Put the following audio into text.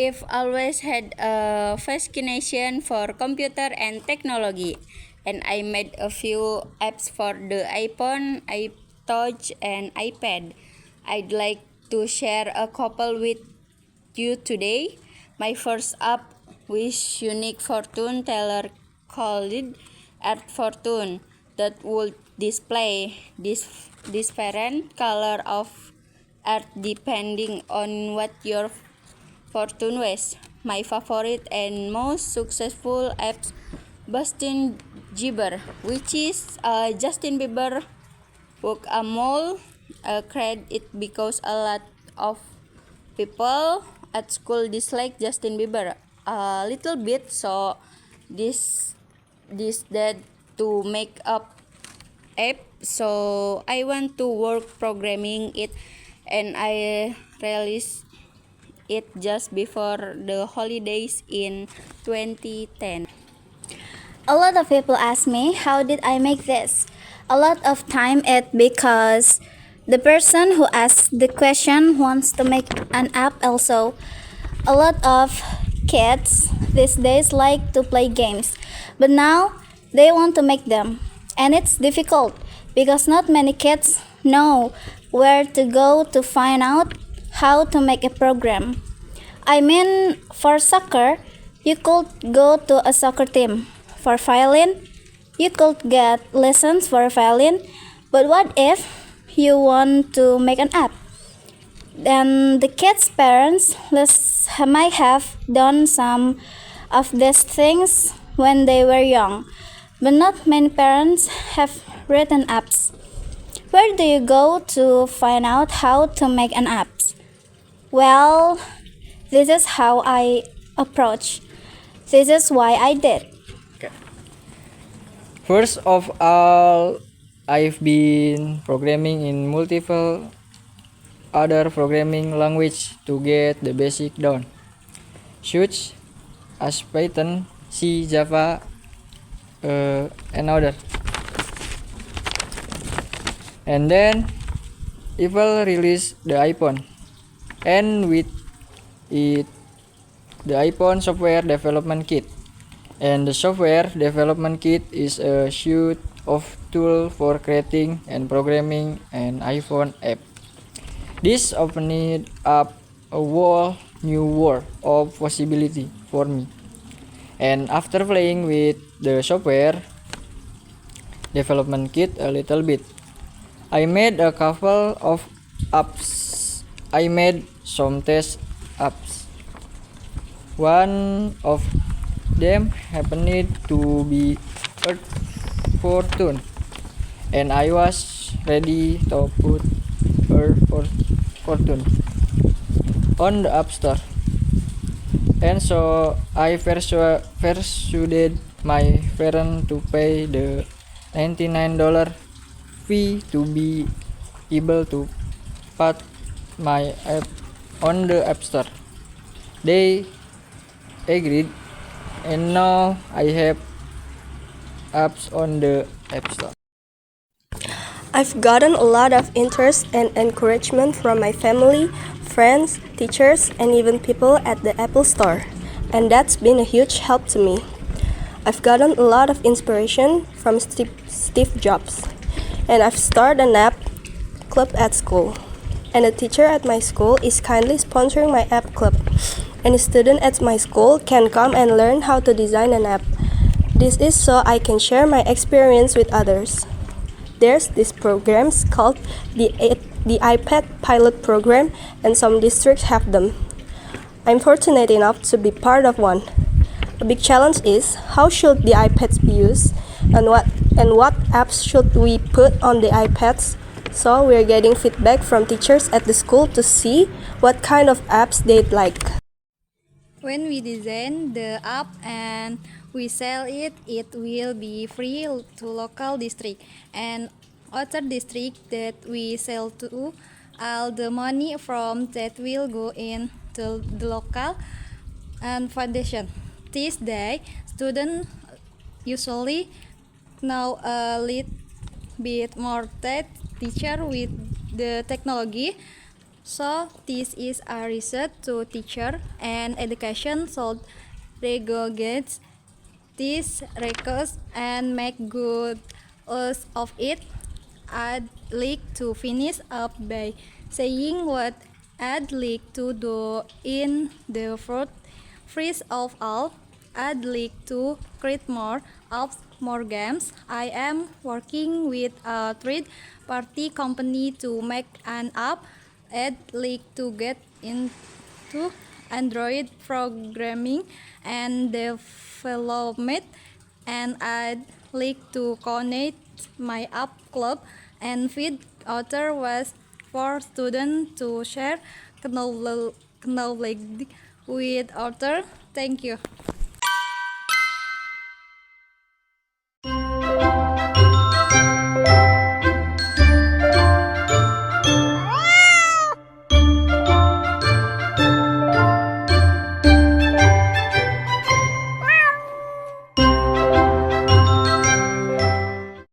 I've always had a fascination for computer and technology, and I made a few apps for the iPhone, iTouch, and iPad. I'd like to share a couple with you today. My first app was unique fortune teller called Art Fortune that would display different color of art depending on what your fortune was. My favorite and most successful apps Justin Bieber, which is Justin Bieber book a mall credit because a lot of people at school dislike Justin Bieber a little bit, so this that to make up app, so I want to work programming it, and I released it just before the holidays in 2010. A lot of people ask me, how did I make this? A lot of time it because the person who asks the question wants to make an app also. A lot of kids these days like to play games, but now they want to make them. And it's difficult because not many kids know where to go to find out how to make a program. I mean, for soccer, you could go to a soccer team. For violin, you could get lessons for violin. But what if you want to make an app? Then the kids' parents might have done some of these things when they were young, but not many parents have written apps. Where do you go to find out how to make an app? Well, this is how I approach. This is why I did. First of all, I've been programming in multiple other programming language to get the basic down, such as Python, C, Java, and other. And then Apple released the iPhone, and with it the iPhone Software Development Kit. And the Software Development Kit is a suite of tools for creating and programming an iPhone app. This opened up a whole new world of possibility for me. And after playing with the Software Development Kit a little bit, I made a couple of apps. I made some test apps. One of them happened to be Earth Fortune, and I was ready to put Earth Fortune on the App Store. And so I persuaded my parents to pay the $99 fee to be able to put my app on the App Store. They agreed, and now I have apps on the App Store. I've gotten a lot of interest and encouragement from my family, friends, teachers, and even people at the Apple Store, and that's been a huge help to me. I've gotten a lot of inspiration from Steve Jobs, and I've started an app club at school. And a teacher at my school is kindly sponsoring my app club. And a student at my school can come and learn how to design an app. This is so I can share my experience with others. There's these programs called the iPad Pilot Program, and some districts have them. I'm fortunate enough to be part of one. A big challenge is how should the iPads be used, and what apps should we put on the iPads. So we're getting feedback from teachers at the school to see what kind of apps they'd like. When we design the app and we sell it, it will be free to local district and other district that we sell to. All the money from that will go into the local and foundation. This day, students usually know a little bit more than teacher with the technology. So this is a research to teacher and education should regulate these records and make good use of it. I'd like to finish up by saying what I'd like to do in the first of all. I'd like to create more apps, more games. I am working with a third-party company to make an app. I'd like to get into Android programming and development, and I'd like to connect my app club and feed other ways for students to share knowledge with others. Thank you.